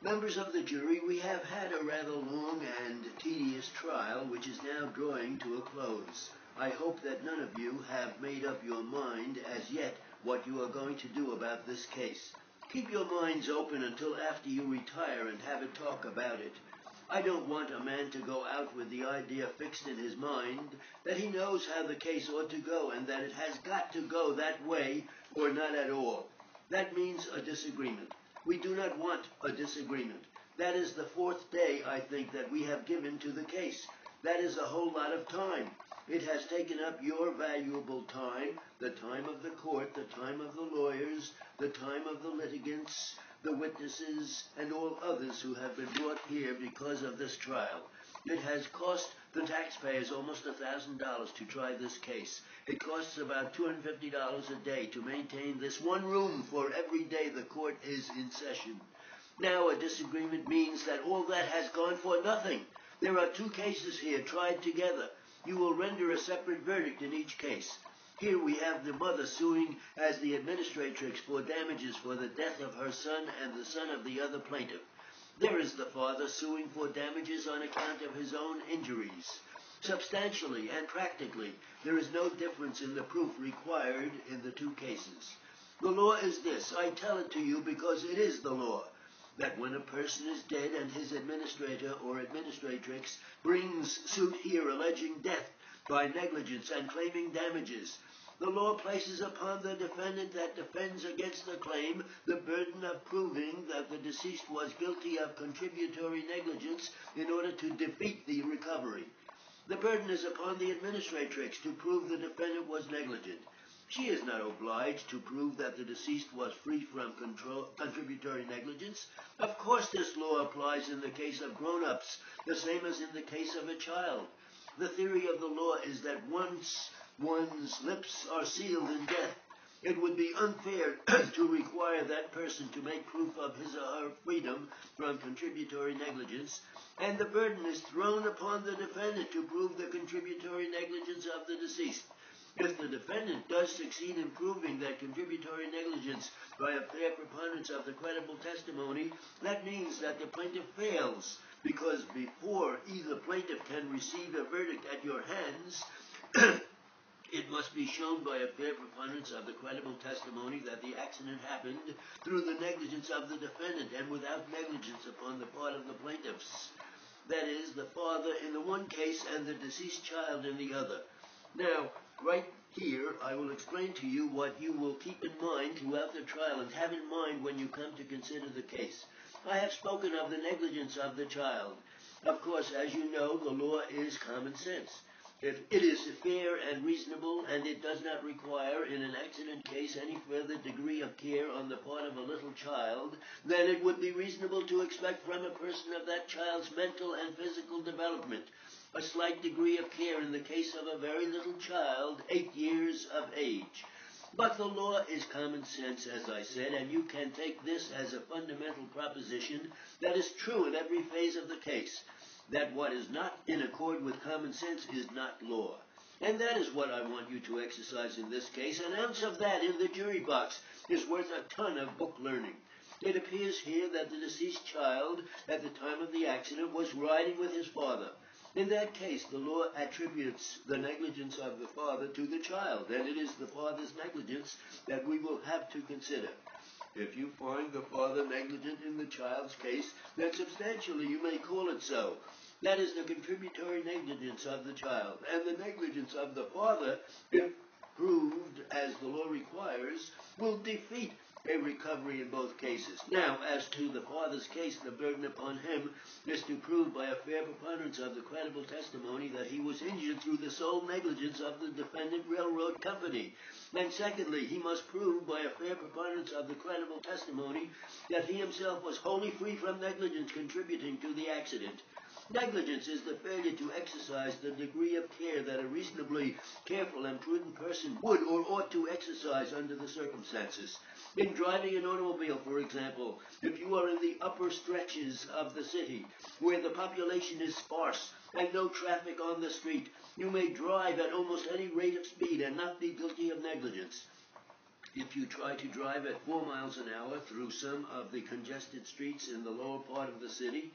Members of the jury, we have had a rather long and tedious trial which is now drawing to a close. I hope that none of you have made up your mind as yet what you are going to do about this case. Keep your minds open until after you retire and have a talk about it. I don't want a man to go out with the idea fixed in his mind that he knows how the case ought to go and that it has got to go that way or not at all. That means a disagreement. We do not want a disagreement. That is the fourth day, I think, that we have given to the case. That is a whole lot of time. It has taken up your valuable time, the time of the court, the time of the lawyers, the time of the litigants, the witnesses, and all others who have been brought here because of this trial. It has cost the taxpayers almost $1,000 to try this case. It costs about $250 a day to maintain this one room for every day the court is in session. Now a disagreement means that all that has gone for nothing. There are two cases here tried together. You will render a separate verdict in each case. Here we have the mother suing as the administratrix for damages for the death of her son and the son of the other plaintiff. There is the father suing for damages on account of his own injuries. Substantially and practically, there is no difference in the proof required in the two cases. The law is this. I tell it to you because it is the law, that when a person is dead and his administrator or administratrix brings suit here alleging death by negligence and claiming damages, the law places upon the defendant that defends against the claim the burden of proving that the deceased was guilty of contributory negligence in order to defeat the recovery. The burden is upon the administratrix to prove the defendant was negligent. She is not obliged to prove that the deceased was free from contributory negligence. Of course this law applies in the case of grown-ups, the same as in the case of a child. The theory of the law is that once one's lips are sealed in death, it would be unfair to require that person to make proof of his or her freedom from contributory negligence, and the burden is thrown upon the defendant to prove the contributory negligence of the deceased. If the defendant does succeed in proving that contributory negligence by a fair preponderance of the credible testimony, that means that the plaintiff fails, because before either plaintiff can receive a verdict at your hands, it must be shown by a fair preponderance of the credible testimony that the accident happened through the negligence of the defendant and without negligence upon the part of the plaintiffs. That is, the father in the one case and the deceased child in the other. Now, right here, I will explain to you what you will keep in mind throughout the trial and have in mind when you come to consider the case. I have spoken of the negligence of the child. Of course, as you know, the law is common sense. If it is fair and reasonable, and it does not require in an accident case any further degree of care on the part of a little child, then it would be reasonable to expect from a person of that child's mental and physical development a slight degree of care in the case of a very little child, 8 years of age. But the law is common sense, as I said, and you can take this as a fundamental proposition that is true in every phase of the case, that what is not in accord with common sense is not law. And that is what I want you to exercise in this case. An ounce of that in the jury box is worth a ton of book learning. It appears here that the deceased child, at the time of the accident, was riding with his father. In that case, the law attributes the negligence of the father to the child, and it is the father's negligence that we will have to consider. If you find the father negligent in the child's case, then substantially you may call it so. That is the contributory negligence of the child, and the negligence of the father, if proved as the law requires, will defeat a recovery in both cases. Now, as to the father's case, the burden upon him is to prove by a fair preponderance of the credible testimony that he was injured through the sole negligence of the defendant railroad company. And secondly, he must prove by a fair preponderance of the credible testimony that he himself was wholly free from negligence contributing to the accident. Negligence is the failure to exercise the degree of care that a reasonably careful and prudent person would or ought to exercise under the circumstances. In driving an automobile, for example, if you are in the upper stretches of the city, where the population is sparse and no traffic on the street, you may drive at almost any rate of speed and not be guilty of negligence. If you try to drive at 4 miles an hour through some of the congested streets in the lower part of the city,